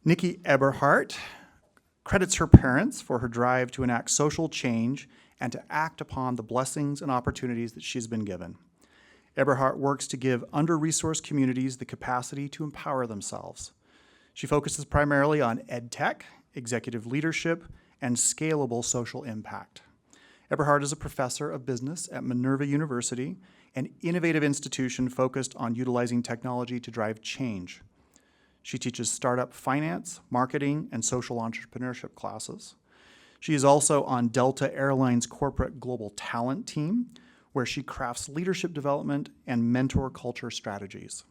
Nikki Eberhardt credits her parents for her drive to enact social change and to act upon the blessings and opportunities that she's been given. Eberhardt works to give under-resourced communities the capacity to empower themselves. She focuses primarily on ed tech, executive leadership, and scalable social impact. Eberhardt is a professor of business at Minerva University, an innovative institution focused on utilizing technology to drive change. She teaches startup finance, marketing, and social entrepreneurship classes. She is also on Delta Airlines' corporate global talent team, where she crafts leadership development and mentor culture strategies.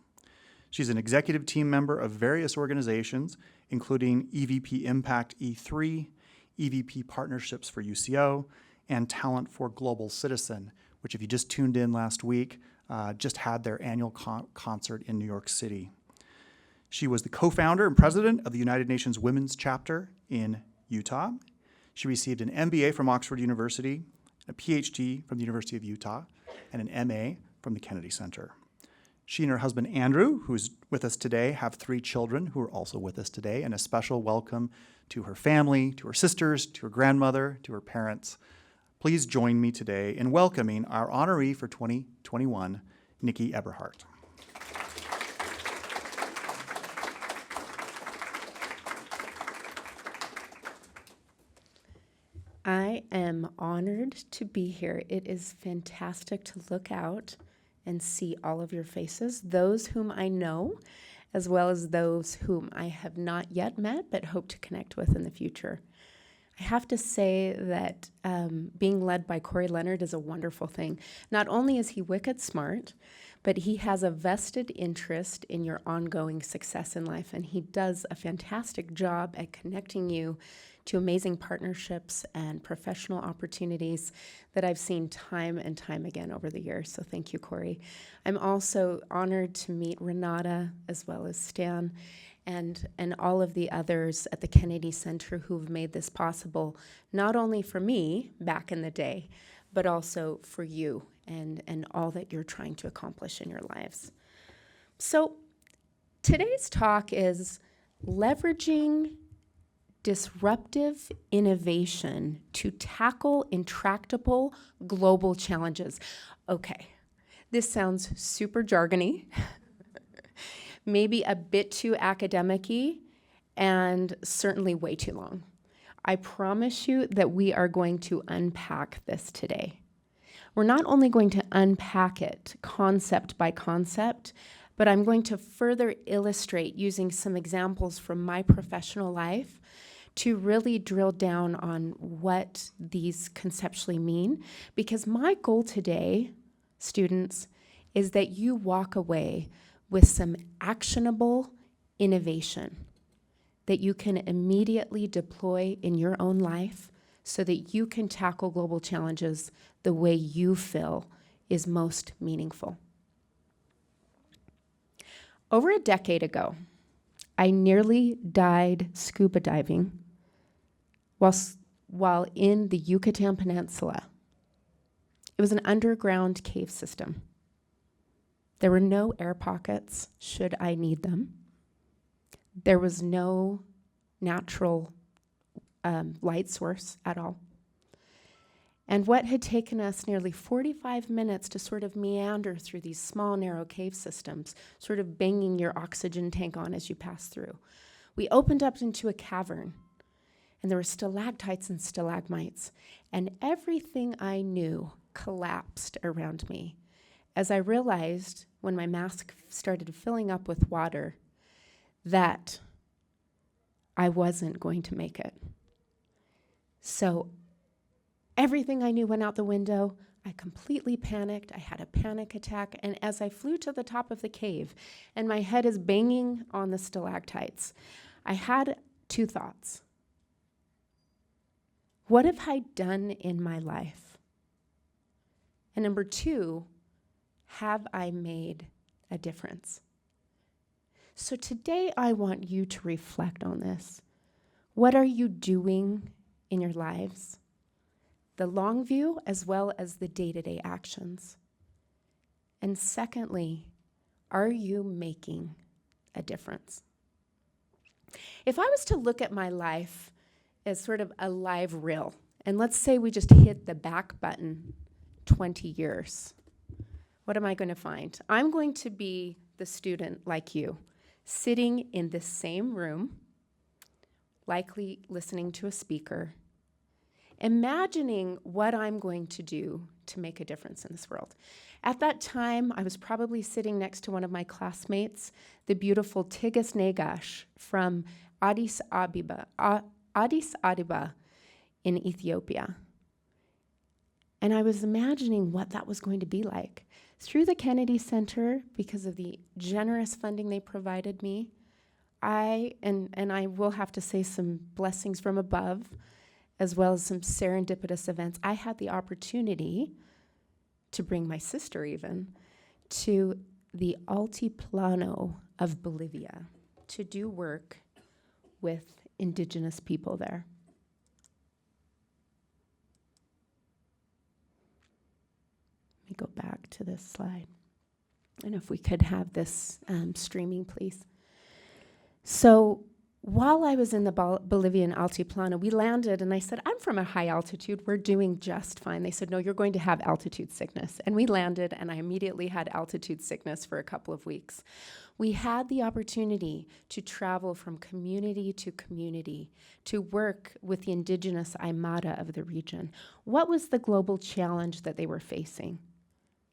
She's an executive team member of various organizations, including EVP Impact E3, EVP Partnerships for UCO, and Talent for Global Citizen, which if you just tuned in last week, just had their annual concert in New York City. She was the co-founder and president of the United Nations Women's Chapter in Utah. She received an MBA from Oxford University, a PhD from the University of Utah, and an MA from the Kennedy Center. She and her husband, Andrew, who's with us today, have 3 children who are also with us today, and a special welcome to her family, to her sisters, to her grandmother, to her parents. Please join me today in welcoming our honoree for 2021, Nikki Eberhardt. I am honored to be here. It is fantastic to look out and see all of your faces, those whom I know, as well as those whom I have not yet met but hope to connect with in the future. I have to say that being led by Corey Leonard is a wonderful thing. Not only is he wicked smart, but he has a vested interest in your ongoing success in life, and he does a fantastic job at connecting you to amazing partnerships and professional opportunities that I've seen time and time again over the years. So thank you, Corey. I'm also honored to meet Renata as well as Stan and all of the others at the Kennedy Center who've made this possible, not only for me back in the day, but also for you and all that you're trying to accomplish in your lives. So today's talk is leveraging disruptive innovation to tackle intractable global challenges. Okay, this sounds super jargony, maybe a bit too academic-y, and certainly way too long. I promise you that we are going to unpack this today. We're not only going to unpack it concept by concept, but I'm going to further illustrate using some examples from my professional life to really drill down on what these conceptually mean. Because my goal today, students, is that you walk away with some actionable innovation that you can immediately deploy in your own life so that you can tackle global challenges the way you feel is most meaningful. Over a decade I nearly died scuba diving while in the Yucatan Peninsula. It was an underground cave system. There were no air pockets should I need them. There was no natural light source at all. And what had taken us nearly 45 minutes to sort of meander through these small, narrow cave systems, sort of banging your oxygen tank on as you pass through, we opened up into a cavern, and there were stalactites and stalagmites, and everything I knew collapsed around me as I realized when my mask started filling up with water that I wasn't going to make it. So everything I knew went out the window. I completely panicked. I had a panic attack. And as I flew to the top of the cave and my head is banging on the stalactites, I had 2 thoughts. What have I done in my life? And number 2, have I made a difference? So today I want you to reflect on this. What are you doing in your lives? The long view as well as the day-to-day actions. And secondly, Are you making a difference? If I was to look at my life as sort of a live reel, and let's say we just hit the back button 20 years, what am I going to find? I'm going to be the student like you, sitting in the same room, likely listening to a speaker, imagining what I'm going to do to make a difference in this world. At that time, I was probably sitting next to one of my classmates, the beautiful Tigis Negash from Addis Ababa in Ethiopia. And I was imagining what that was going to be like. Through the Kennedy Center, because of the generous funding they provided me, I will have to say some blessings from above, as well as some serendipitous events. I had the opportunity to bring my sister even to the Altiplano of Bolivia to do work with indigenous people there. Let me go back to this slide. And if we could have this streaming, please. So while I was in the Bolivian Altiplano, we landed, and I said, I'm from a high altitude. We're doing just fine. They said, no, you're going to have altitude sickness. And we landed, and I immediately had altitude sickness for a couple of weeks. We had the opportunity to travel from community to community to work with the indigenous Aymara of the region. What was the global challenge that they were facing?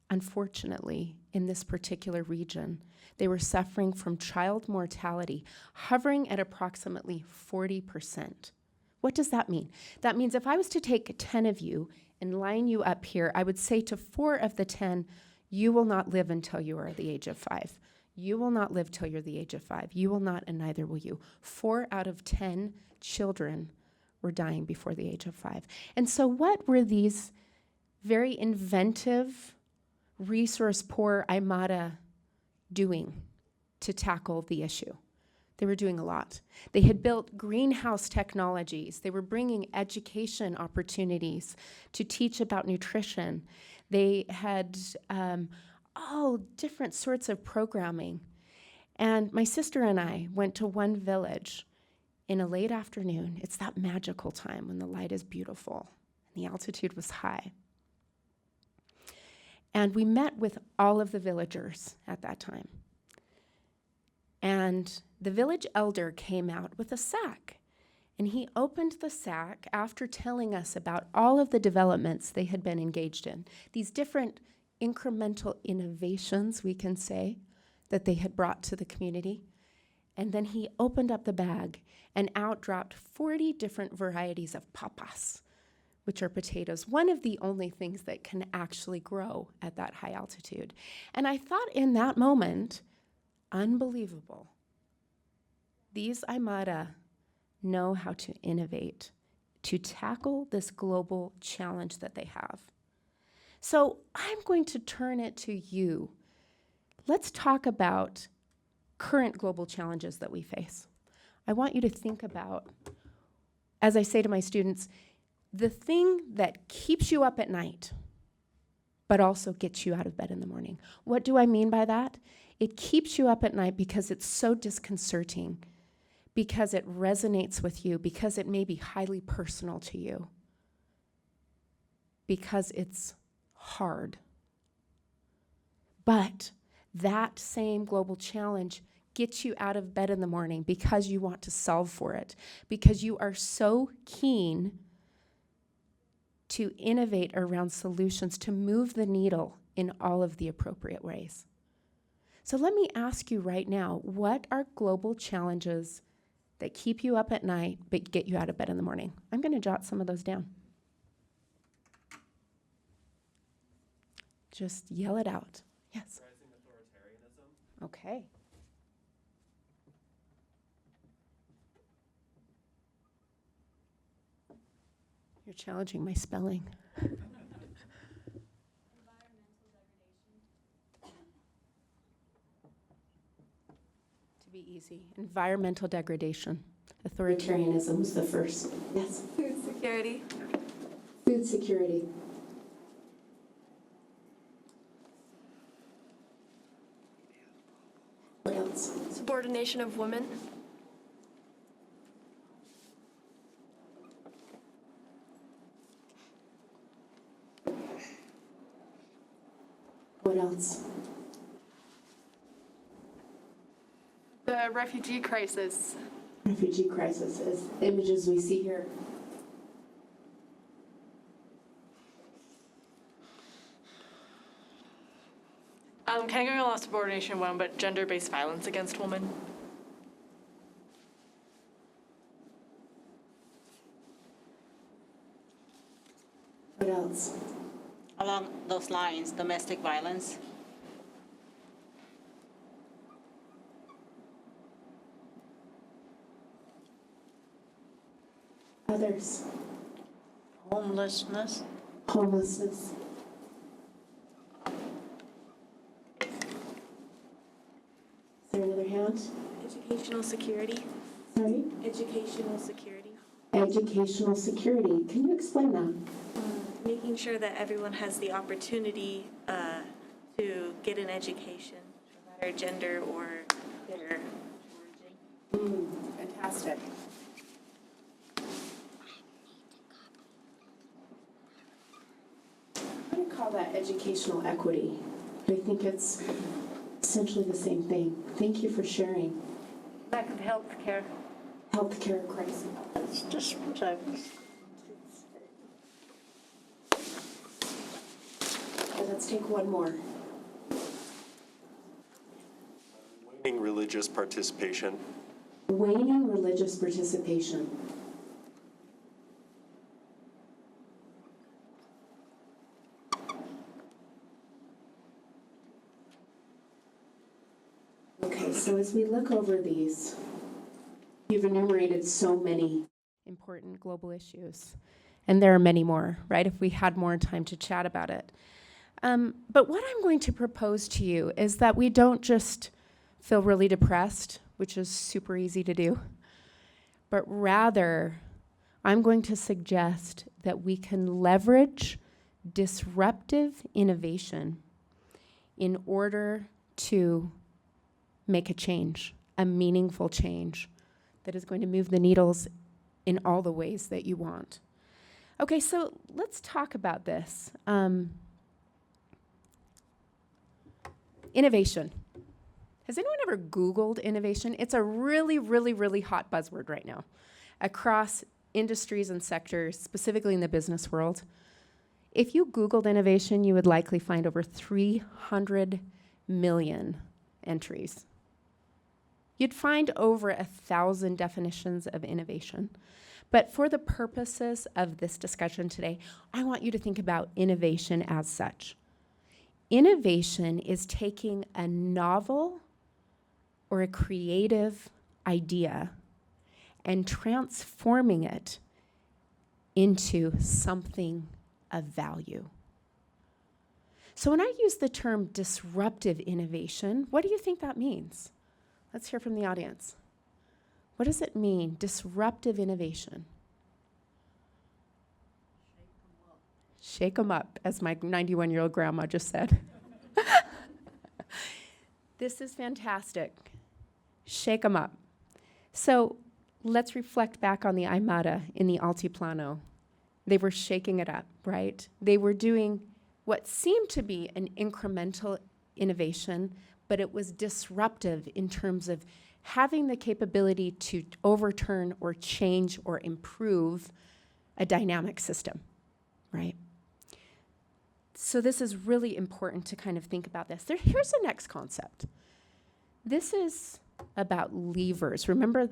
Unfortunately, in this particular region, they were suffering from child mortality, hovering at approximately 40%. What does that mean? That means if I was to take 10 of you and line you up here, I would say to 4 of the 10, you will not live until you are the age of 5. You will not live till you're the age of 5. You will not, and neither will you. 4 out of 10 children were dying before the age of 5. And so what were these very inventive, resource-poor Aymara doing to tackle the issue? They were doing a lot. They had built greenhouse technologies. They were bringing education opportunities to teach about nutrition. They had all different sorts of programming. And my sister and I went to one village in a late afternoon. It's that magical time when the light is beautiful and the altitude was high. And we met with all of the villagers at that time. And the village elder came out with a sack. And he opened the sack after telling us about all of the developments they had been engaged in, these different incremental innovations, we can say, that they had brought to the community. And then he opened up the bag, and out dropped 40 different varieties of papas, which are potatoes, one of the only things that can actually grow at that high altitude. And I thought in that moment, unbelievable. These Aymara know how to innovate, to tackle this global challenge that they have. So I'm going to turn it to you. Let's talk about current global challenges that we face. I want you to think about, as I say to my students, the thing that keeps you up at night, but also gets you out of bed in the morning. What do I mean by that? It keeps you up at night because it's so disconcerting, because it resonates with you, because it may be highly personal to you, because it's hard. But that same global challenge gets you out of bed in the morning because you want to solve for it, because you are so keen to innovate around solutions, to move the needle in all of the appropriate ways. So let me ask you right now, what are global challenges that keep you up at night but get you out of bed in the morning? I'm going to jot some of those down. Just yell it out. Yes. Rising authoritarianism. Okay. You're challenging my spelling. To be easy, environmental degradation. Authoritarianism was the first. Yes. Food security. Food security. else? Subordination of women. What else? The refugee crisis. Refugee crisis is images we see here. Kind of going along subordination one, but gender-based violence against women. What else? Along those lines, domestic violence. Others? Homelessness. Homelessness. Is there another hand? Educational security. Sorry? Educational security. Educational security. Can you explain that? Making sure that everyone has the opportunity to get an education, no matter gender or their origin. Fantastic. I'm going to call that educational equity. I think it's essentially the same thing. Thank you for sharing. Lack of health care. Healthcare crisis. It's just Okay, let's take one more. Waning religious participation. Waning religious participation. Okay, so as we look over these, you've enumerated so many important global issues, and there are many more, right, if we had more time to chat about it. But what I'm going to propose to you is that we don't just feel really depressed, which is super easy to do, but rather I'm going to suggest that we can leverage disruptive innovation in order to make a change, a meaningful change that is going to move the needles in all the ways that you want. Okay, so let's talk about this. Innovation. Has anyone ever Googled innovation? It's a really, really, really hot buzzword right now across industries and sectors, specifically in the business world. If you Googled innovation, you would likely find over 300 million entries. You'd find over 1,000 definitions of innovation. But for the purposes of this discussion today, I want you to think about innovation as such. Innovation is taking a novel or a creative idea and transforming it into something of value. So when I use the term disruptive innovation, what do you think that means? Let's hear from the audience. What does it mean, disruptive innovation? Shake 'em up, as my 91-year-old grandma just said. This is fantastic. Shake 'em up. So let's reflect back on the Aymara in the Altiplano. They were shaking it up, right? They were doing what seemed to be an incremental innovation, but it was disruptive in terms of having the capability to overturn or change or improve a dynamic system, right? So this is really important to kind of think about this. Here's the next concept. This is about levers. Remember,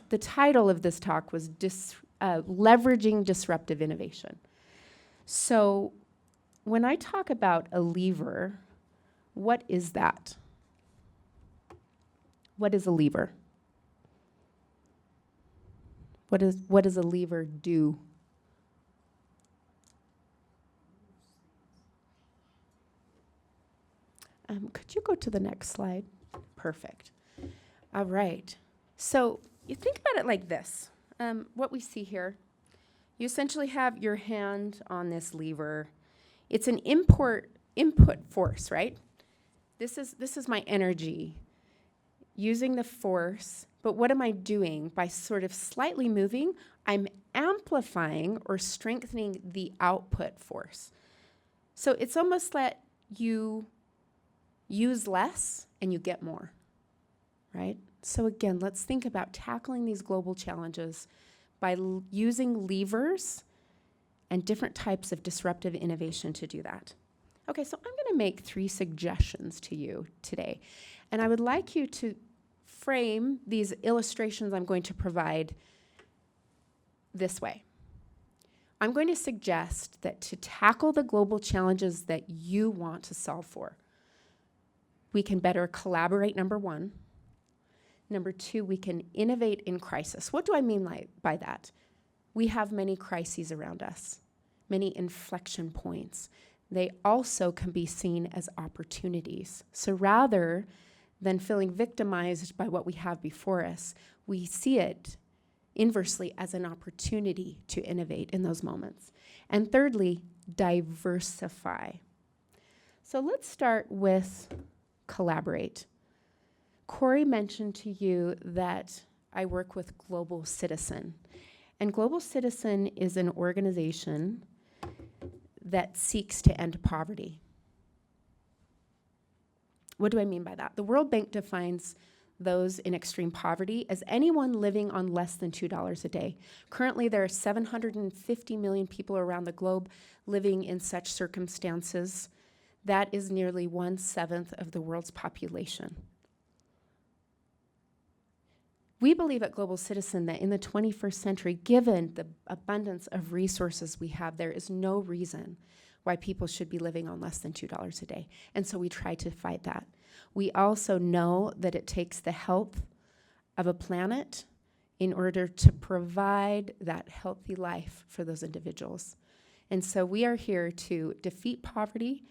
the title of this talk was Leveraging Disruptive Innovation. So when I talk about a lever, what is that? What is a lever? What does a lever do? Could you go to the next slide? Perfect. All right. So you think about it like this. What we see here, you essentially have your hand on this lever. It's an input force, right? This is my energy. using the force, but what am I doing? By sort of slightly moving, I'm amplifying or strengthening the output force. So it's almost like you use less and you get more, right? So again, let's think about tackling these global challenges by using levers and different types of disruptive innovation to do that. Okay, so I'm going to make 3 suggestions to you today. And I would like you to frame these illustrations I'm going to provide this way. I'm going to suggest that to tackle the global challenges that you want to solve for, we can better collaborate, number 1. Number 2, we can innovate in crisis. What do I mean by that? We have many crises around us, many inflection points. They also can be seen as opportunities. So rather than feeling victimized by what we have before us, we see it inversely as an opportunity to innovate in those moments. And thirdly, diversify. So let's start with collaborate. Corey mentioned to you that I work with Global Citizen. And Global Citizen is an organization that seeks to end poverty. What do I mean by that? The World Bank defines those in extreme poverty as anyone living on less than $2 a day. Currently, there are 750 million people around the globe living in such circumstances. That is nearly 1/7 of the world's population. We believe at Global Citizen that in the 21st century, given the abundance of resources we have, there is no reason why people should be living on less than $2 a day. And so we try to fight that. We also know that it takes the health of a planet in order to provide that healthy life for those individuals. And so we are here to defeat poverty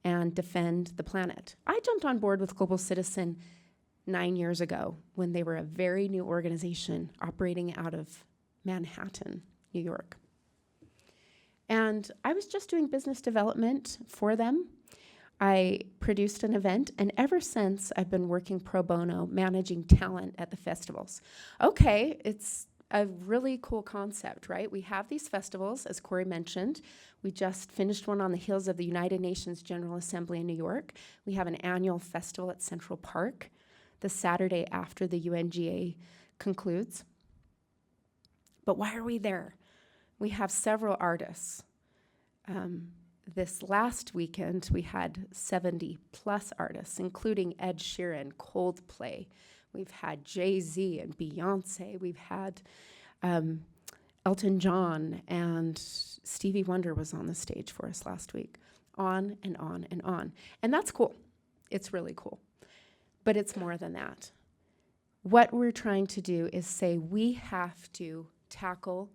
and defend the planet. I jumped on board with Global Citizen 9 years ago when they were a very new organization operating out of Manhattan, New York. And I was just doing business development for them. I produced an event, and ever since I've been working pro bono, managing talent at the festivals. Okay, it's a really cool concept, right? We have these festivals, as Corey mentioned. We just finished one on the heels of the United Nations General Assembly in New York. We have an annual festival at Central Park the Saturday after the UNGA concludes. But why are we there? We have several artists. This last weekend, we had 70+ artists, including Ed Sheeran, Coldplay. We've had Jay-Z and Beyonce. We've had Elton John, and Stevie Wonder was on the stage for us last week. On and on and on. And that's cool. It's really cool. But it's more than that. What we're trying to do is say we have to tackle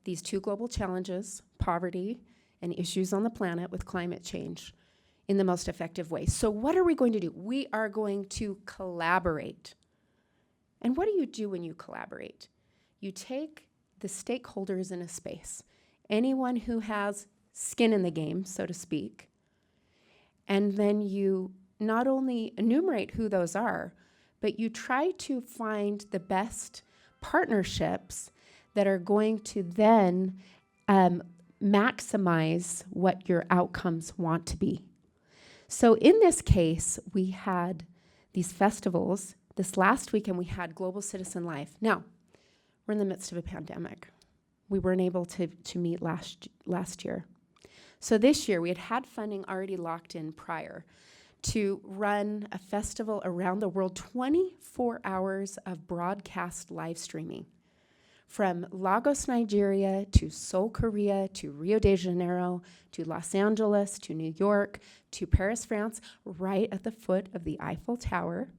these 2 global challenges, poverty and issues on the planet with climate change, in the most effective way. So what are we going to do? We are going to collaborate. And what do you do when you collaborate? You take the stakeholders in a space, anyone who has skin in the game, so to speak, and then you not only enumerate who those are, but you try to find the best partnerships that are going to then maximize what your outcomes want to be. So in this case, we had these festivals. This last weekend, we had Global Citizen Live. Now, we're in the midst of a pandemic. We weren't able to meet last year. So this year, we had funding already locked in prior to run a festival around the world, 24 hours of broadcast live streaming. From Lagos, Nigeria, to Seoul, Korea, to Rio de Janeiro, to Los Angeles, to New York, to Paris, France, right at the foot of the Eiffel Tower,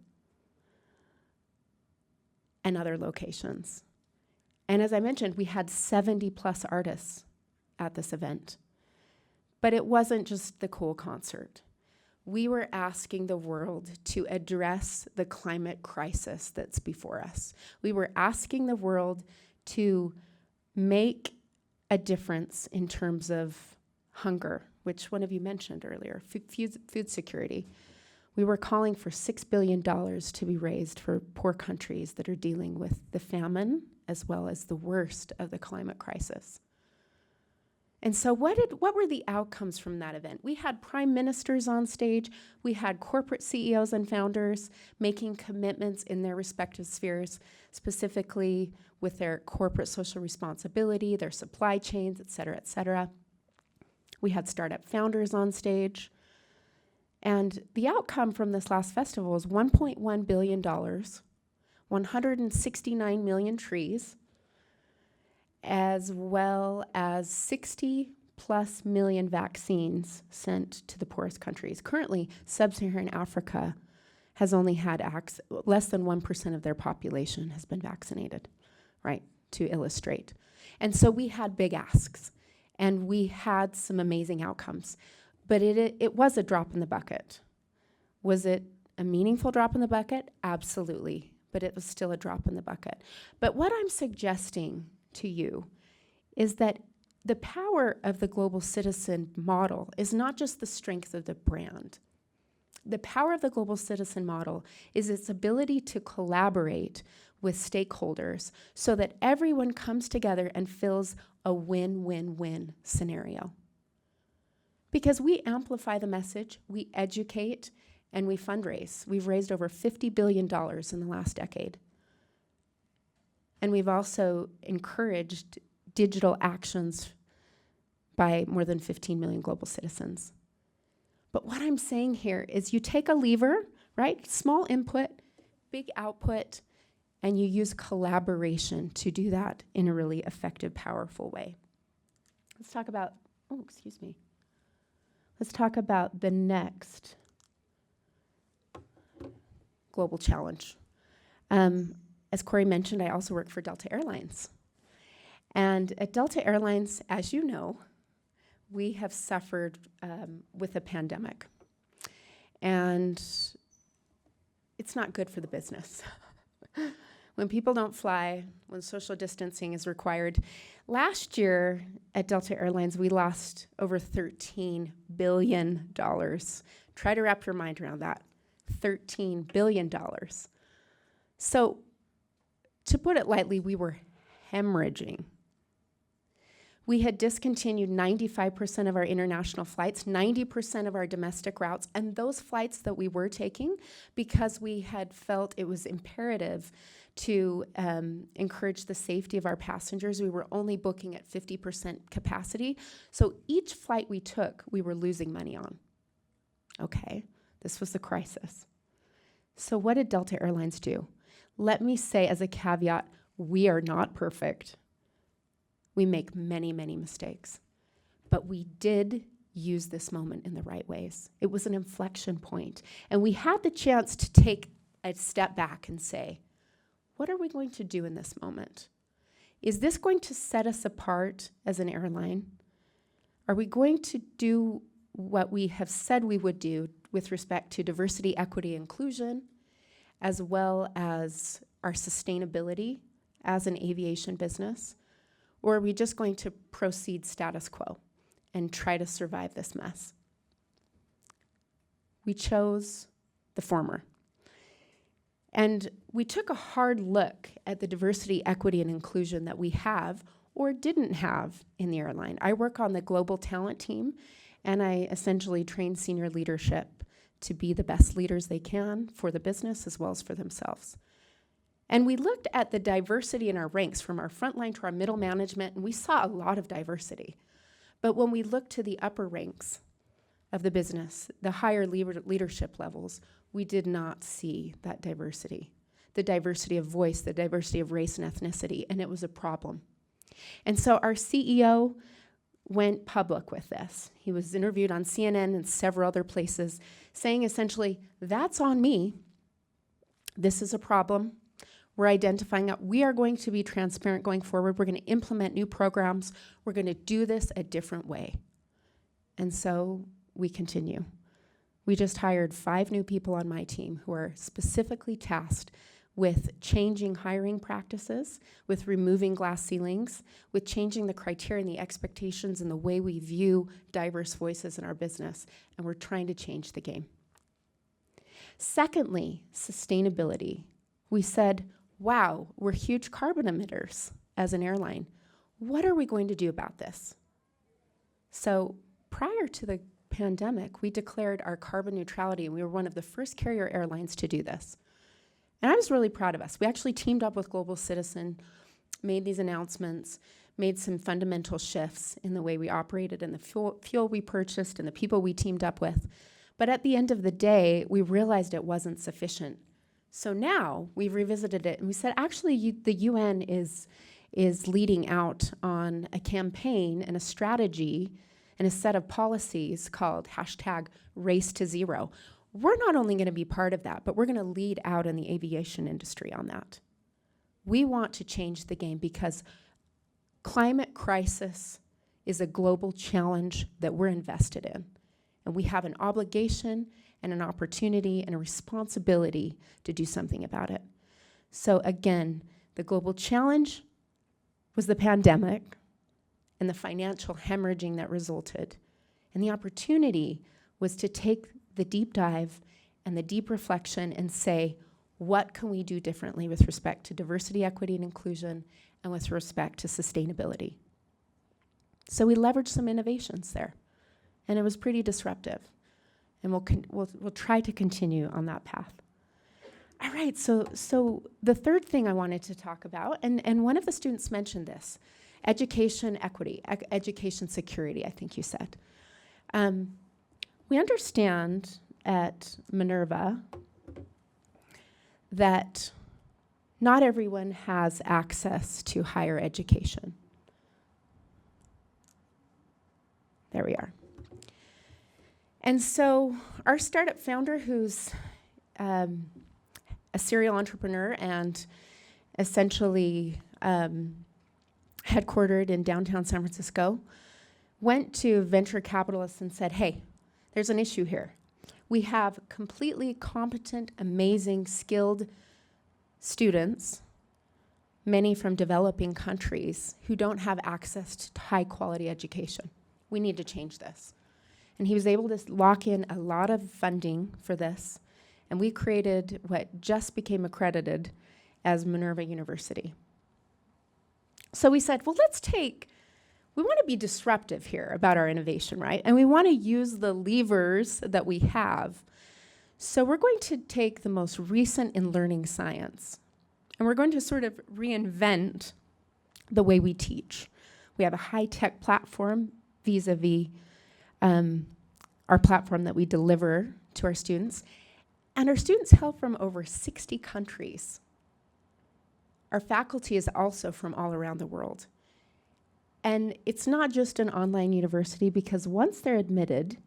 and other locations. And as I mentioned, we had 70+ artists at this event. But it wasn't just the cool concert. We were asking the world to address the climate crisis that's before us. We were asking the world to make a difference in terms of hunger, which one of you mentioned earlier, food security. We were calling for $6 billion to be raised for poor countries that are dealing with the famine as well as the worst of the climate crisis. And so what were the outcomes from that event? We had prime ministers on stage. We had corporate CEOs and founders making commitments in their respective spheres, specifically with their corporate social responsibility, their supply chains, et cetera, et cetera. We had startup founders on stage. And the outcome from this last festival was $1.1 billion, 169 million trees, as well as 60 plus million vaccines sent to the poorest countries. Currently, sub-Saharan Africa has only had less than 1% of their population has been vaccinated, right, to illustrate. And so we had big asks, and we had some amazing outcomes. But it was a drop in the bucket. Was it a meaningful drop in the bucket? Absolutely, but it was still a drop in the bucket. But what I'm suggesting to you is that the power of the global citizen model is not just the strength of the brand. The power of the global citizen model is its ability to collaborate with stakeholders so that everyone comes together and fills a win-win-win scenario. Because we amplify the message, we educate, and we fundraise. We've raised over $50 billion in the last decade. And we've also encouraged digital actions by more than 15 million global citizens. But what I'm saying here is you take a lever, right? Small input, big output, and you use collaboration to do that in a really effective, powerful way. Let's talk about, Let's talk about the next global challenge. As Corey mentioned, I also work for Delta Airlines. And at Delta Airlines, as you know, we have suffered with a pandemic. And it's not good for the business. When people don't fly, when social distancing is required. Last year at Delta Airlines, we lost over $13 billion. Try to wrap your mind around that. $13 billion. So, to put it lightly, we were hemorrhaging. We had discontinued 95% of our international flights, 90% of our domestic routes, and those flights that we were taking, because we had felt it was imperative to encourage the safety of our passengers, we were only booking at 50% capacity. So each flight we took, we were losing money on. Okay, this was the crisis. So what did Delta Airlines do? Let me say as a caveat, we are not perfect. We make many, many mistakes. But we did use this moment in the right ways. It was an inflection point. And we had the chance to take a step back and say, what are we going to do in this moment? Is this going to set us apart as an airline? Are we going to do what we have said we would do with respect to diversity, equity, inclusion, as well as our sustainability as an aviation business? Or are we just going to proceed status quo and try to survive this mess? We chose the former. And we took a hard look at the diversity, equity, and inclusion that we have or didn't have in the airline. I work on the global talent team, and I essentially train senior leadership to be the best leaders they can for the business as well as for themselves. And we looked at the diversity in our ranks from our frontline to our middle management, and we saw a lot of diversity. But when we looked to the upper ranks of the business, the higher leadership levels, we did not see that diversity, the diversity of voice, the diversity of race and ethnicity, and it was a problem. And so our CEO went public with this. He was interviewed on CNN and several other places, saying essentially, that's on me. This is a problem. We're identifying that we are going to be transparent going forward. We're going to implement new programs. We're going to do this a different way. And so we continue. We just hired 5 new people on my team who are specifically tasked with changing hiring practices, with removing glass ceilings, with changing the criteria and the expectations and the way we view diverse voices in our business. And we're trying to change the game. Secondly, sustainability. We said, wow, we're huge carbon emitters as an airline. What are we going to do about this? So prior to the pandemic, we declared our carbon neutrality, and we were one of the first carrier airlines to do this. And I was really proud of us. We actually teamed up with Global Citizen, made these announcements, made some fundamental shifts in the way we operated and the fuel we purchased and the people we teamed up with. But at the end of the day, we realized it wasn't sufficient. So now we've revisited it and we said, actually, the UN is leading out on a campaign and a strategy and a set of policies called #RaceToZero. We're not only going to be part of that, but we're going to lead out in the aviation industry on that. We want to change the game because climate crisis is a global challenge that we're invested in. And we have an obligation and an opportunity and a responsibility to do something about it. So again, the global challenge was the pandemic and the financial hemorrhaging that resulted. And the opportunity was to take the deep dive and the deep reflection and say, what can we do differently with respect to diversity, equity, and inclusion, and with respect to sustainability? So we leveraged some innovations there, and it was pretty disruptive. And we'll try to continue on that path. All right, so the third thing I wanted to talk about, and one of the students mentioned this, education equity, education security, I think you said. We understand at Minerva that not everyone has access to higher education. There we are. And so our startup founder, who's a serial entrepreneur and essentially headquartered in downtown San Francisco, went to venture capitalists and said, hey, there's an issue here. We have completely competent, amazing, skilled students, many from developing countries, who don't have access to high-quality education. We need to change this. And he was able to lock in a lot of funding for this, and we created what just became accredited as Minerva University. So we said, well, we want to be disruptive here about our innovation, right? And we want to use the levers that we have. So we're going to take the most recent in learning science, and we're going to sort of reinvent the way we teach. We have a high-tech platform vis-a-vis our platform that we deliver to our students. And our students hail from over 60 countries. Our faculty is also from all around the world. And it's not just an online university, because once they're admitted,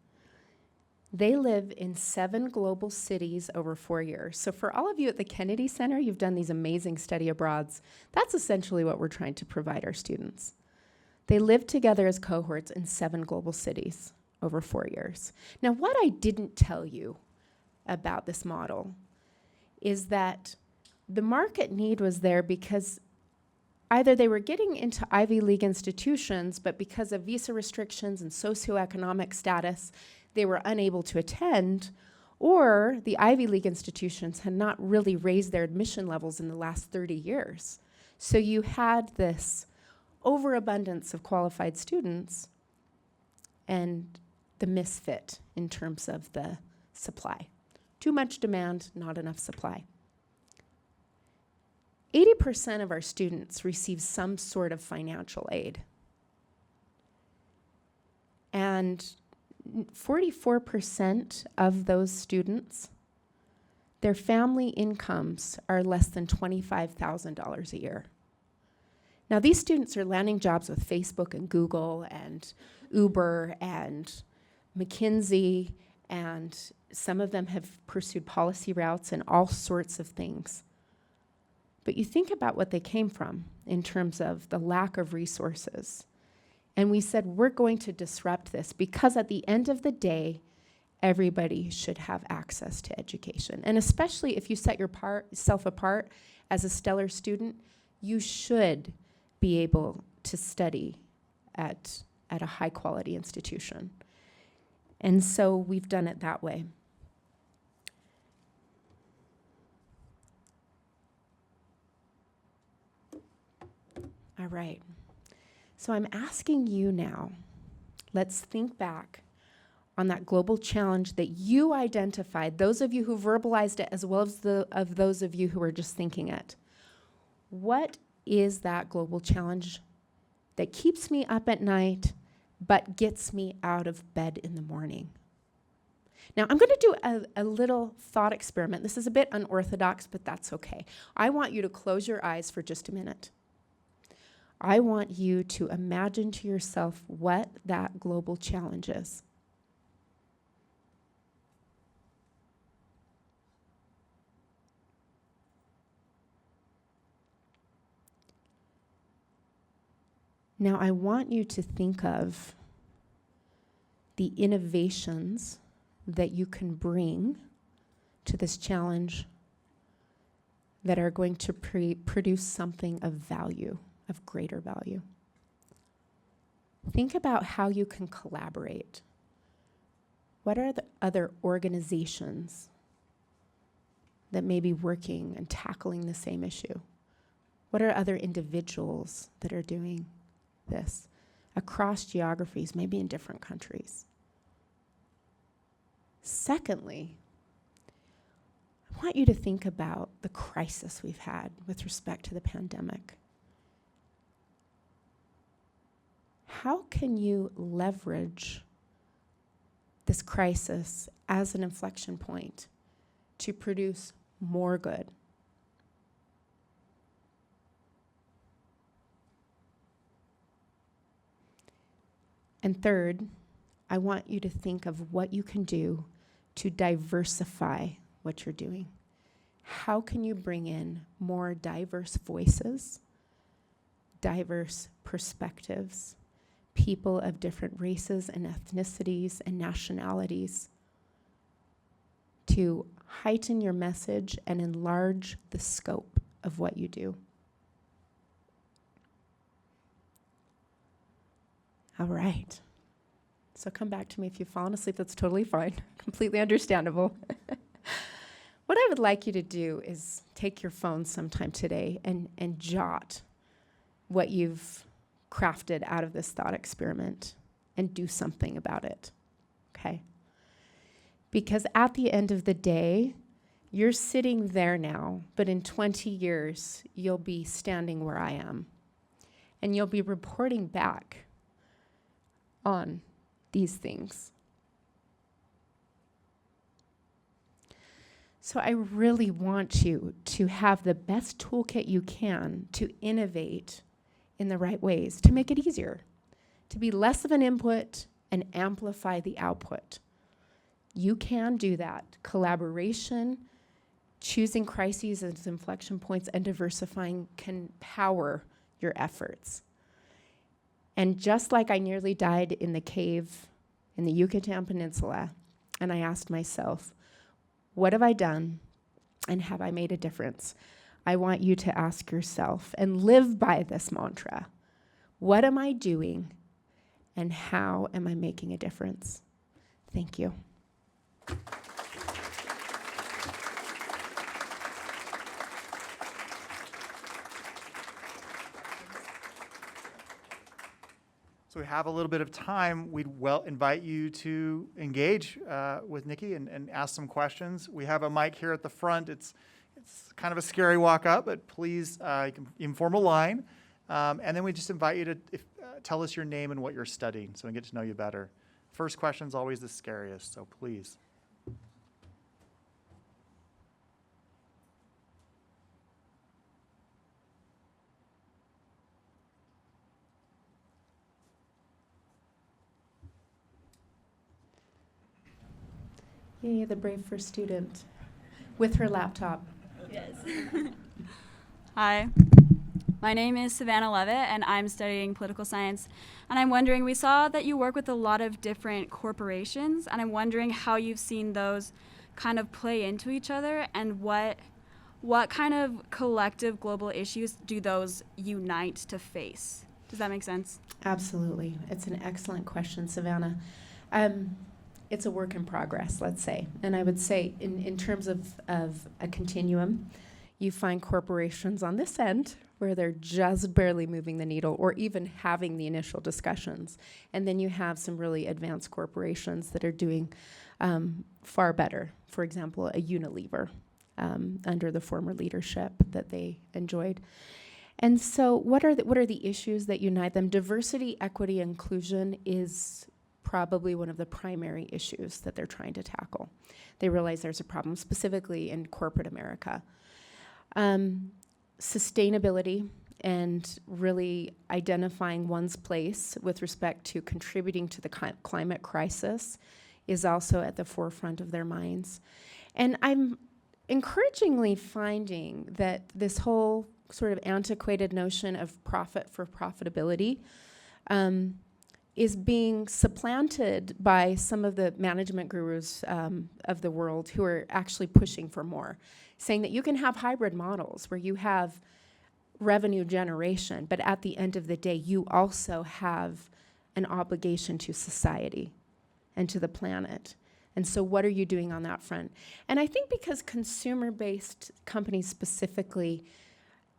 they live in 7 global cities over 4 years. So for all of you at the Kennedy Center, you've done these amazing study abroads. That's essentially what we're trying to provide our students. They live together as cohorts in 7 global cities over 4 years. Now, what I didn't tell you about this model is that the market need was there because either they were getting into Ivy League institutions, but because of visa restrictions and socioeconomic status, they were unable to attend, or the Ivy League institutions had not really raised their admission levels in the last 30 years. So you had this overabundance of qualified students and the misfit in terms of the supply. Too much demand, not enough supply. 80% of our students receive some sort of financial aid. And 44% of those students, their family incomes are less than $25,000 a year. Now, these students are landing jobs with Facebook and Google and Uber and McKinsey, and some of them have pursued policy routes and all sorts of things. But you think about what they came from in terms of the lack of resources. And we said, we're going to disrupt this because at the end of the day, everybody should have access to education. And especially if you set yourself apart as a stellar student, you should be able to study at a high quality institution. And so we've done it that way. All right. So I'm asking you now, let's think back on that global challenge that you identified, those of you who verbalized it as well as those of you who are just thinking it. What is that global challenge that keeps me up at night but gets me out of bed in the morning? Now, I'm going to do a little thought experiment. This is a bit unorthodox, but that's okay. I want you to close your eyes for just a minute. I want you to imagine to yourself what that global challenge is. Now, I want you to think of the innovations that you can bring to this challenge that are going to produce something of value, of greater value. Think about how you can collaborate. What are the other organizations that may be working and tackling the same issue? What are other individuals that are doing this across geographies, maybe in different countries? Secondly, I want you to think about the crisis we've had with respect to the pandemic. How can you leverage this crisis as an inflection point to produce more good? And third, I want you to think of what you can do to diversify what you're doing. How can you bring in more diverse voices, diverse perspectives, people of different races and ethnicities and nationalities to heighten your message and enlarge the scope of what you do? All right. So come back to me if you've fallen asleep. That's totally fine. Completely understandable. What I would like you to do is take your phone sometime today and jot what you've crafted out of this thought experiment and do something about it, okay? Because at the end of the day, you're sitting there now, but in 20 years, you'll be standing where I am. And you'll be reporting back on these things. So I really want you to have the best toolkit you can to innovate in the right ways, to make it easier, to be less of an input and amplify the output. You can do that. Collaboration, choosing crises as inflection points, and diversifying can power your efforts. And just like I nearly died in the cave in the Yucatan Peninsula, and I asked myself, what have I done, and have I made a difference? I want you to ask yourself and live by this mantra. What am I doing, and how am I making a difference? Thank you. So we have a little bit of time. We'd invite you to engage with Nikki and ask some questions. We have a mic here at the front. It's kind of a scary walk up, but please, you can form a line. And then we just invite you to tell us your name and what you're studying so we can get to know you better. First question is always the scariest, so please. Yay, the brave first student with her laptop. Yes. Hi, my name is Savannah Levitt, and I'm studying political science. And I'm wondering, we saw that you work with a lot of different corporations, and I'm wondering how you've seen those kind of play into each other, and what kind of collective global issues do those unite to face? Does that make sense? Absolutely. It's an excellent question, Savannah. It's a work in progress, let's say. And I would say in terms of a continuum, You find corporations on this end where they're just barely moving the needle or even having the initial discussions. And then you have some really advanced corporations that are doing far better. For example, a Unilever under the former leadership that they enjoyed. And so what are the issues that unite them? Diversity, equity, inclusion is probably one of the primary issues that they're trying to tackle. They realize there's a problem, specifically in corporate America. Sustainability and really identifying one's place with respect to contributing to the climate crisis is also at the forefront of their minds. And I'm encouragingly finding that this whole sort of antiquated notion of profit for profitability is being supplanted by some of the management gurus of the world who are actually pushing for more, saying that you can have hybrid models where you have revenue generation, but at the end of the day, you also have an obligation to society and to the planet. And so what are you doing on that front? And I think because consumer-based companies specifically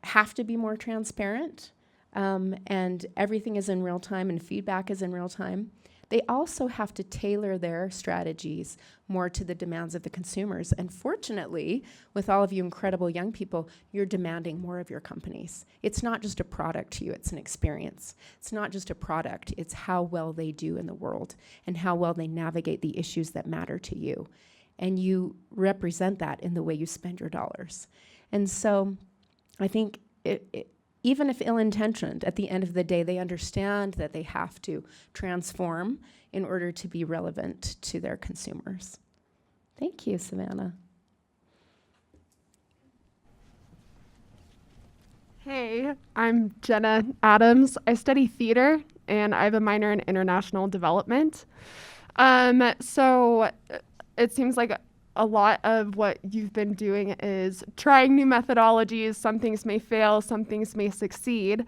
have to be more transparent, and everything is in real time and feedback is in real time, they also have to tailor their strategies more to the demands of the consumers. And fortunately, with all of you incredible young people, you're demanding more of your companies. It's not just a product to you, it's an experience. It's not just a product, it's how well they do in the world and how well they navigate the issues that matter to you. And you represent that in the way you spend your dollars. And so I think even if ill-intentioned, at the end of the day, they understand that they have to transform in order to be relevant to their consumers. Thank you, Savannah. Hey, I'm Jenna Adams. I study theater, and I have a minor in international development. So it seems like a lot of what you've been doing is trying new methodologies. Some things may fail, some things may succeed.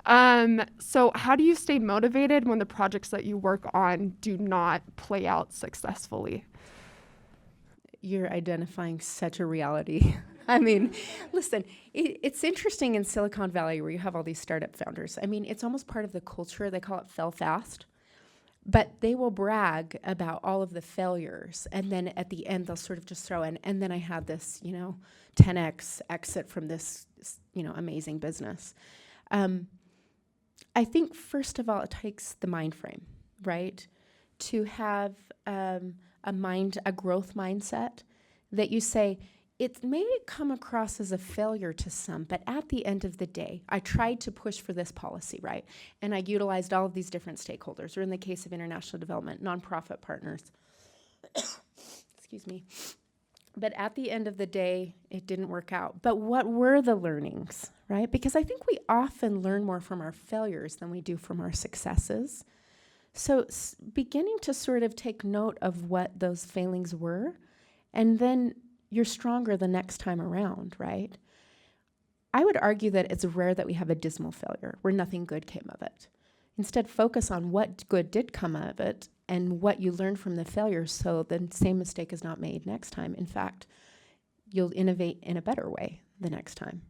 So how do you stay motivated when the projects that you work on do not play out successfully? You're identifying such a reality. I mean, listen, it's interesting in Silicon Valley where you have all these startup founders. I mean, it's almost part of the culture. They call it fail fast. But they will brag about all of the failures, and then at the end they'll sort of just throw in, and then I had this, 10x exit from this, amazing business. I think first of all it takes the mind frame, right? To have a growth mindset that you say, it may come across as a failure to some, but at the end of the day, I tried to push for this policy, right? And I utilized all of these different stakeholders, or in the case of international development, nonprofit partners. Excuse me. But at the end of the day, it didn't work out. But what were the learnings, right? Because I think we often learn more from our failures than we do from our successes. So beginning to sort of take note of what those failings were, and then you're stronger the next time around, right? I would argue that it's rare that we have a dismal failure where nothing good came of it. Instead, focus on what good did come of it and what you learned from the failure so the same mistake is not made next time. In fact, you'll innovate in a better way the next time.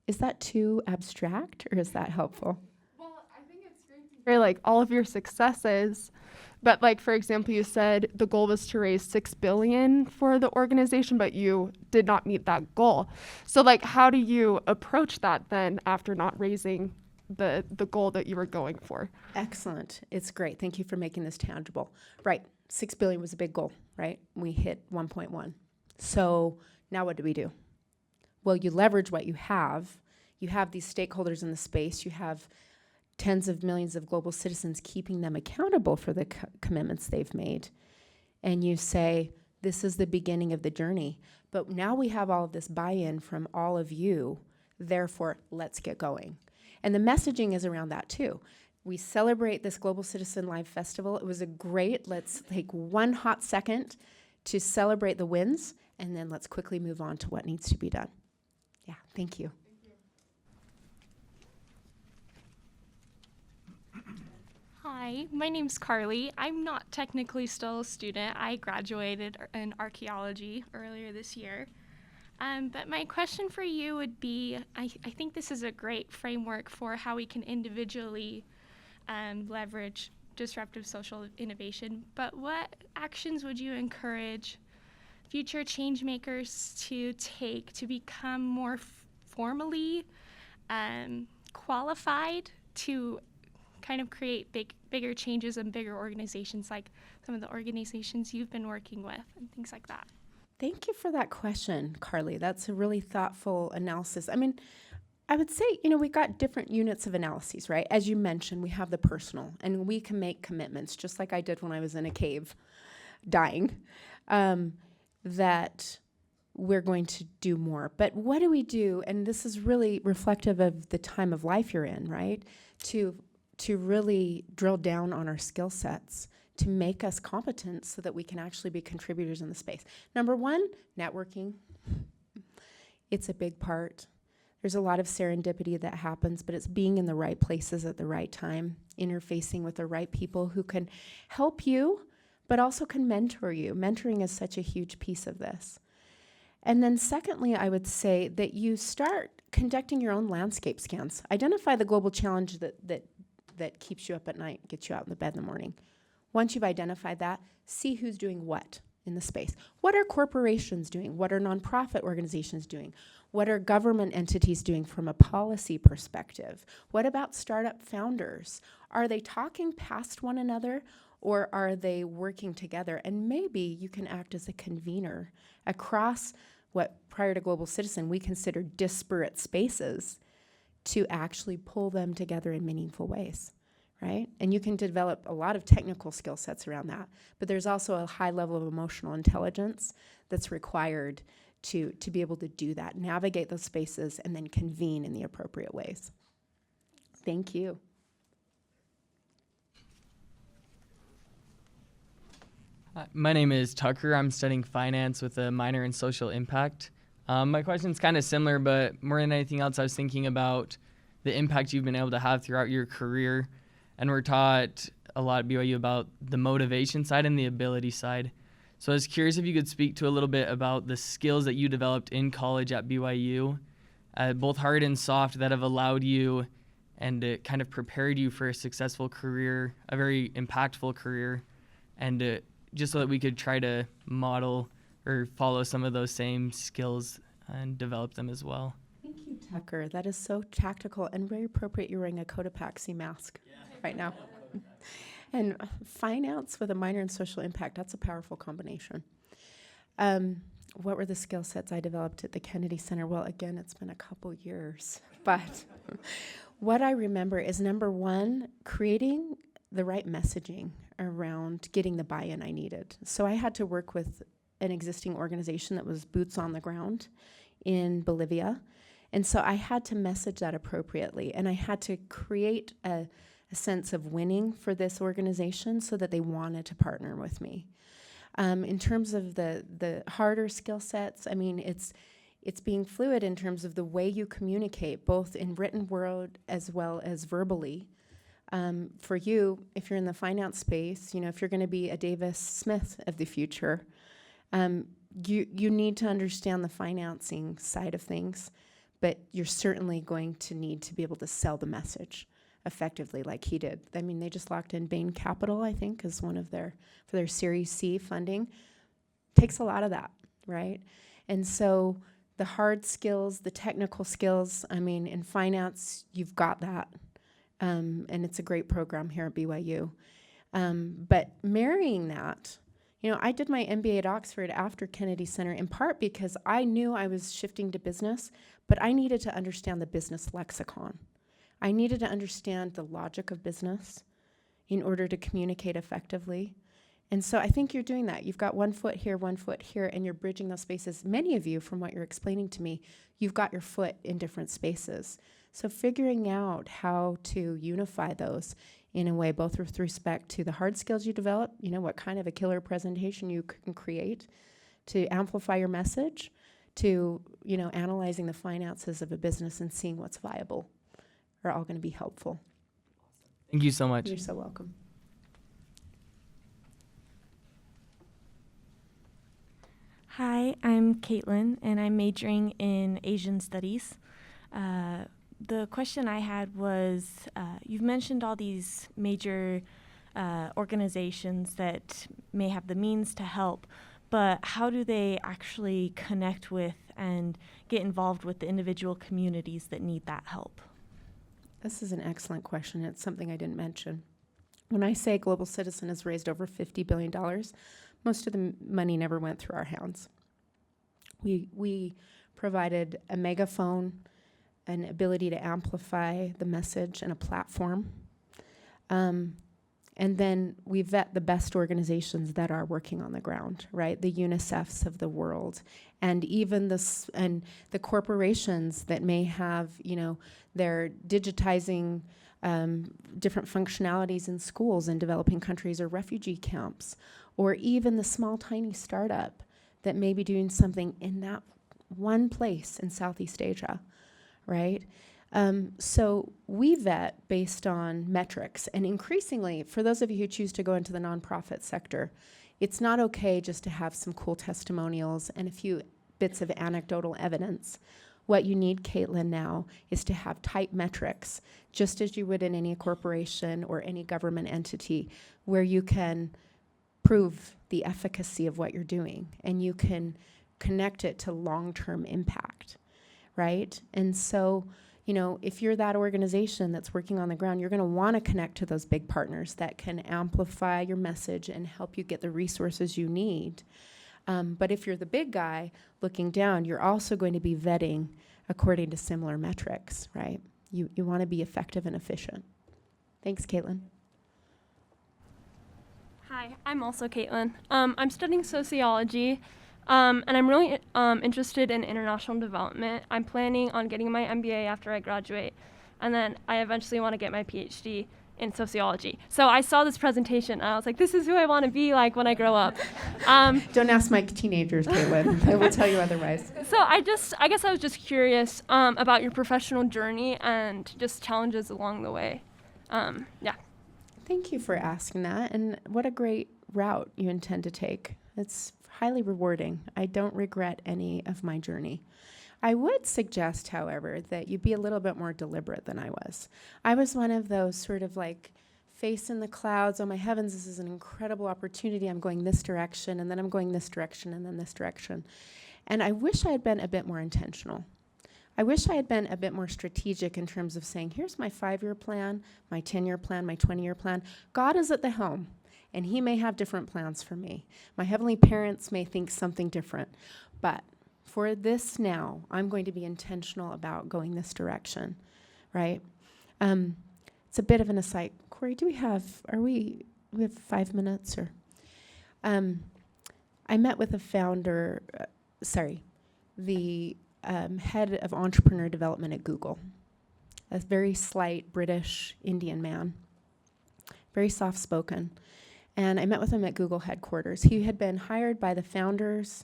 Is that too abstract or is that helpful? Well, I think it's great to hear all of your successes. But for example, you said the goal was to raise $6 billion for the organization, but you did not meet that goal. So how do you approach that then after not raising the goal that you were going for? Excellent. It's great. Thank you for making this tangible. Right. $6 billion was a big goal, right? We hit 1.1. So now what do? Well, you leverage what you have. You have these stakeholders in the space. You have tens of millions of global citizens keeping them accountable for the commitments they've made. And you say, this is the beginning of the journey. But now we have all of this buy-in from all of you. Therefore, let's get going. And the messaging is around that too. We celebrate this Global Citizen Live Festival. It was let's take one hot second to celebrate the wins, and then let's quickly move on to what needs to be done. Yeah, thank you. Hi, my name's Carly. I'm not technically still a student. I graduated in archaeology earlier this year. But my question for you would be, I think this is a great framework for how we can individually leverage disruptive social innovation, but what actions would you encourage future change makers to take to become more formally qualified to kind of create bigger changes in bigger organizations, like some of the organizations you've been working with and things like that? Thank you for that question, Carly. That's a really thoughtful analysis. I mean, I would say, you know, we got different units of analyses, right? As you mentioned, we have the personal, and we can make commitments, just like I did when I was in a cave dying, that we're going to do more. But what do we do? And this is really reflective of the time of life you're in, right? To really drill down on our skill sets to make us competent so that we can actually be contributors in the space. Number one, networking. It's a big part. There's a lot of serendipity that happens, but it's being in the right places at the right time, interfacing with the right people who can help you, but also can mentor you. Mentoring is such a huge piece of this. And then secondly, I would say that you start conducting your own landscape scans. Identify the global challenge that keeps you up at night, gets you out in the bed in the morning. Once you've identified that, see who's doing what in the space. What are corporations doing? What are nonprofit organizations doing? What are government entities doing from a policy perspective? What about startup founders? Are they talking past one another, or are they working together? And maybe you can act as a convener across what, prior to Global Citizen, we considered disparate spaces to actually pull them together in meaningful ways. Right? And you can develop a lot of technical skill sets around that, but there's also a high level of emotional intelligence that's required to be able to do that, navigate those spaces, and then convene in the appropriate ways. Thank you. My name is Tucker. I'm studying finance with a minor in social impact. My question's kind of similar, but more than anything else, I was thinking about the impact you've been able to have throughout your career. And we're taught a lot at BYU about the motivation side and the ability side. So I was curious if you could speak to a little bit about the skills that you developed in college at BYU, both hard and soft, that have allowed you and kind of prepared you for a successful career, a very impactful career, and just so that we could try to model or follow some of those same skills and develop them as well. Thank you, Tucker. That is so tactical and very appropriate. You're wearing a Cotopaxi mask right now. And finance with a minor in social impact, that's a powerful combination. What were the skill sets I developed at the Kennedy Center? Well, again, it's been a couple years. But what I remember is, number one, creating the right messaging around getting the buy-in I needed. So I had to work with an existing organization that was boots on the ground in Bolivia. And so I had to message that appropriately, and I had to create a sense of winning for this organization so that they wanted to partner with me. In terms of the harder skill sets, I mean, it's being fluid in terms of the way you communicate, both in written word as well as verbally. For you, if you're in the finance space, you know, if you're going to be a Davis Smith of the future, you need to understand the financing side of things, but you're certainly going to need to be able to sell the message effectively like he did. I mean, they just locked in Bain Capital, I think, as one of for their Series C funding. Takes a lot of that, right? And so the hard skills, the technical skills, I mean, in finance, you've got that. And it's a great program here at BYU. But marrying that, you know, I did my MBA at Oxford after Kennedy Center, in part because I knew I was shifting to business, but I needed to understand the business lexicon. I needed to understand the logic of business in order to communicate effectively. And so I think you're doing that. You've got 1 foot here, 1 foot here, and you're bridging those spaces. Many of you, from what you're explaining to me, you've got your foot in different spaces. So figuring out how to unify those in a way, both with respect to the hard skills you develop, you know, what kind of a killer presentation you can create to amplify your message, to, you know, analyzing the finances of a business and seeing what's viable, are all going to be helpful. Thank you so much. You're so welcome. Hi, I'm Caitlin, and I'm majoring in Asian Studies. The question I had was, you've mentioned all these major organizations that may have the means to help, but how do they actually connect with and get involved with the individual communities that need that help? This is an excellent question. It's something I didn't mention. When I say Global Citizen has raised over $50 billion, most of the money never went through our hands. We provided a megaphone, an ability to amplify the message, and a platform. And then we vet the best organizations that are working on the ground, right? The UNICEFs of the world, and even the corporations that may have, they're digitizing different functionalities in schools in developing countries or refugee camps, or even the small, tiny startup that may be doing something in that one place in Southeast Asia, right? So we vet based on metrics, and increasingly, for those of you who choose to go into the nonprofit sector, it's not okay just to have some cool testimonials and a few bits of anecdotal evidence. What you need, Caitlin, now is to have tight metrics, just as you would in any corporation or any government entity, where you can prove the efficacy of what you're doing, and you can connect it to long-term impact, right? And so, if you're that organization that's working on the ground, you're going to want to connect to those big partners that can amplify your message and help you get the resources you need. But if you're the big guy looking down, you're also going to be vetting according to similar metrics, right? You want to be effective and efficient. Thanks, Caitlin. Hi, I'm also Caitlin. I'm studying sociology, and I'm really interested in international development. I'm planning on getting my MBA after I graduate, and then I eventually want to get my PhD in sociology. So I saw this presentation, and I was like, this is who I want to be like when I grow up. Don't ask my teenagers, Caitlin. They will tell you otherwise. So I guess I was just curious about your professional journey and just challenges along the way. Yeah. Thank you for asking that, and what a great route you intend to take. It's highly rewarding. I don't regret any of my journey. I would suggest, however, that you be a little bit more deliberate than I was. I was one of those sort of like face in the clouds, oh my heavens, this is an incredible opportunity, I'm going this direction, and then I'm going this direction, and then this direction. And I wish I had been a bit more intentional. I wish I had been a bit more strategic in terms of saying, here's my 5-year plan, my 10-year plan, my 20-year plan. God is at the helm, and he may have different plans for me. My heavenly parents may think something different. But for this now, I'm going to be intentional about going this direction, right? It's a bit of an aside. Corey, we have 5 minutes? Or I met with a founder, the head of entrepreneur development at Google, a very slight British Indian man, very soft-spoken. And I met with him at Google headquarters. He had been hired by the founders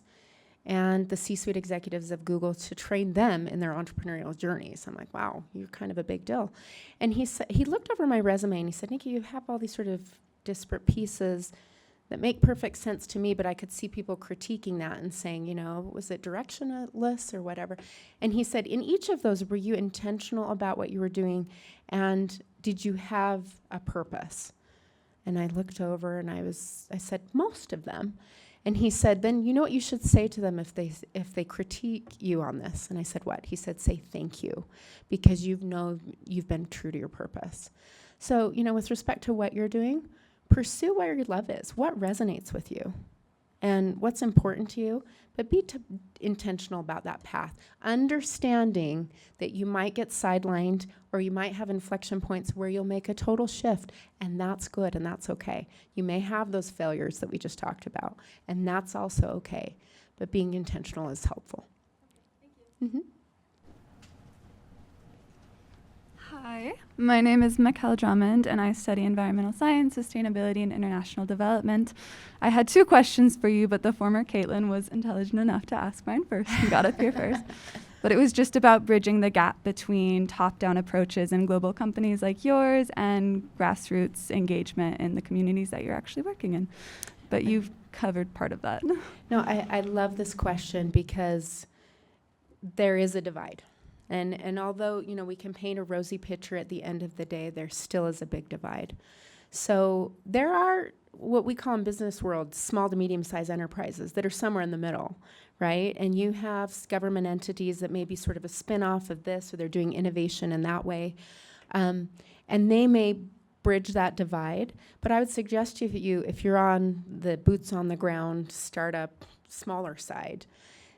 and the C-suite executives of Google to train them in their entrepreneurial journeys. I'm like, wow, you're kind of a big deal. And he looked over my resume and he said, Nikki, you have all these sort of disparate pieces that make perfect sense to me, but I could see people critiquing that and saying, was it directionless or whatever? And he said, in each of those, were you intentional about what you were doing, and did you have a purpose? And I looked over and I said, most of them. And he said, then you know what you should say to them if they critique you on this? And I said, what? He said, say thank you, because you've been true to your purpose. So, with respect to what you're doing, pursue where your love is, what resonates with you, and what's important to you, but be intentional about that path, understanding that you might get sidelined or you might have inflection points where you'll make a total shift, and that's good and that's okay. You may have those failures that we just talked about, and that's also okay, but being intentional is helpful. Thank you. Mm-hmm. Hi, my name is Mikkel Drummond, and I study environmental science, sustainability, and international development. I had 2 questions for you, but the former Caitlin was intelligent enough to ask mine first and got up here first. But it was just about bridging the gap between top-down approaches in global companies like yours and grassroots engagement in the communities that you're actually working in. But you've covered part of that. No, I love this question because there is a divide. And although, we can paint a rosy picture at the end of the day, there still is a big divide. So there are what we call in business world small to medium-sized enterprises that are somewhere in the middle, right? And you have government entities that may be sort of a spin-off of this, or they're doing innovation in that way. And they may bridge that divide. But I would suggest to you, if you're on the boots on the ground, startup, smaller side,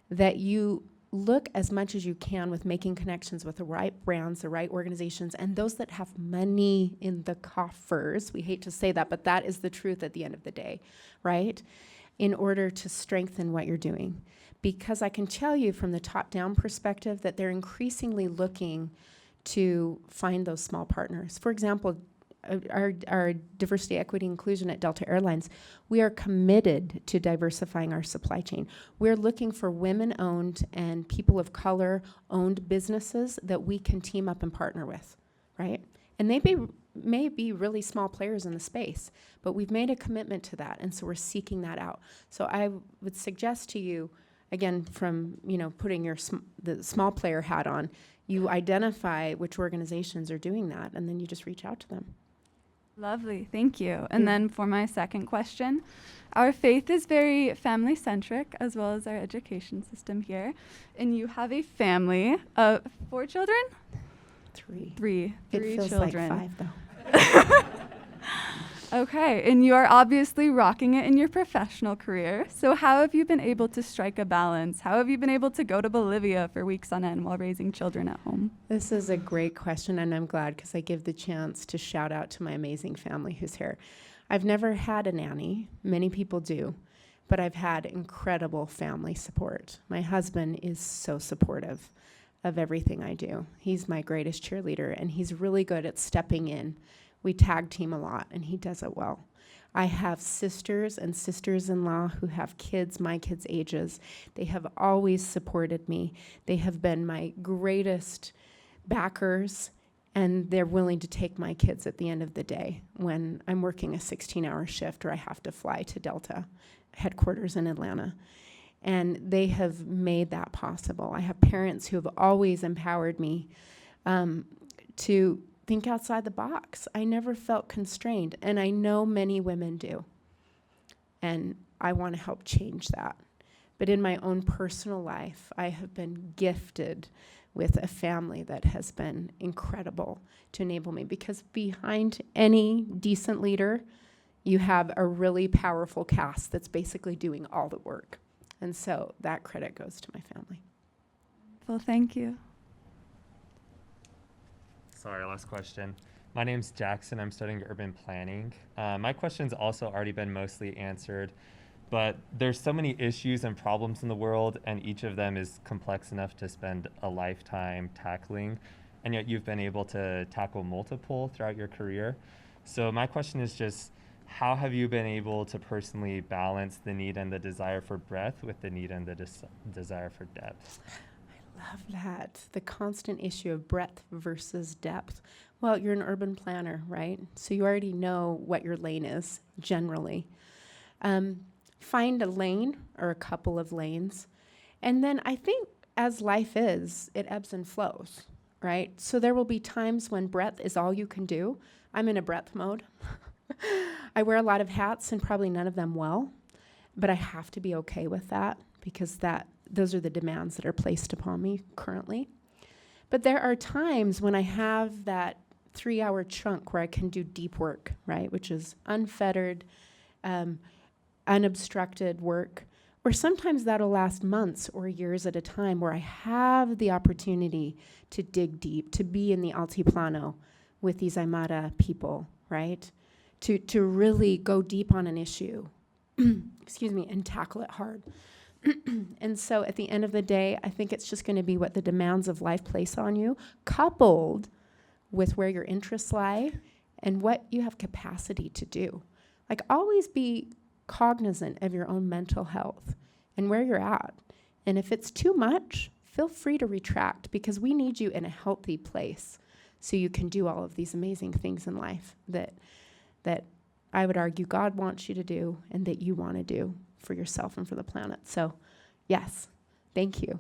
that you look as much as you can with making connections with the right brands, the right organizations, and those that have money in the coffers. We hate to say that, but that is the truth at the end of the day, right? In order to strengthen what you're doing. Because I can tell you from the top-down perspective that they're increasingly looking to find those small partners. For example, our diversity, equity, inclusion at Delta Airlines, we are committed to diversifying our supply chain. We're looking for women-owned and people of color-owned businesses that we can team up and partner with, right? And they may be really small players in the space, but we've made a commitment to that, and so we're seeking that out. So I would suggest to you, again, from putting your the small player hat on, you identify which organizations are doing that, and then you just reach out to them. Lovely, thank you. And then for my second question, our faith is very family-centric, as well as our education system here. And you have a family of 4 children? 3. 3 It feels children. like 5, though. Okay, and you are obviously rocking it in your professional career. So how have you been able to strike a balance? How have you been able to go to Bolivia for weeks on end while raising children at home? This is a great question, and I'm glad because I give the chance to shout out to my amazing family who's here. I've never had a nanny. Many people do, but I've had incredible family support. My husband is so supportive of everything I do. He's my greatest cheerleader, and he's really good at stepping in. We tag team a lot, and he does it well. I have sisters and sisters-in-law who have kids, my kids' ages. They have always supported me. They have been my greatest backers, and they're willing to take my kids at the end of the day when I'm working a 16-hour shift or I have to fly to Delta headquarters in Atlanta. And they have made that possible. I have parents who have always empowered me to think outside the box. I never felt constrained, and I know many women do. And I want to help change that. But in my own personal life, I have been gifted with a family that has been incredible to enable me, because behind any decent leader, you have a really powerful cast that's basically doing all the work. And so that credit goes to my family. Well, thank you. Sorry, last question. My name's Jackson. I'm studying urban planning. My question's also already been mostly answered, but there's so many issues and problems in the world, and each of them is complex enough to spend a lifetime tackling, and yet you've been able to tackle multiple throughout your career. So my question is just, how have you been able to personally balance the need and the desire for breadth with the need and the desire for depth? Love that. The constant issue of breadth versus depth. Well, you're an urban planner, right? So you already know what your lane is, generally. Find a lane or a couple of lanes. And then I think as life is, it ebbs and flows, right? So there will be times when breadth is all you can do. I'm in a breadth mode. I wear a lot of hats and probably none of them well, but I have to be okay with that because those are the demands that are placed upon me currently. But there are times when I have that 3-hour chunk where I can do deep work, right, which is unfettered, unobstructed work, or sometimes that'll last months or years at a time where I have the opportunity to dig deep, to be in the Altiplano with these Aymara people, right, to really go deep on an issue, excuse me, and tackle it hard. And so at the end of the day, I think it's just going to be what the demands of life place on you, coupled with where your interests lie and what you have capacity to do. Like, always be cognizant of your own mental health and where you're at. And if it's too much, feel free to retract, because we need you in a healthy place so you can do all of these amazing things in life that I would argue God wants you to do and that you want to do. for yourself and for the planet. So, yes, thank you.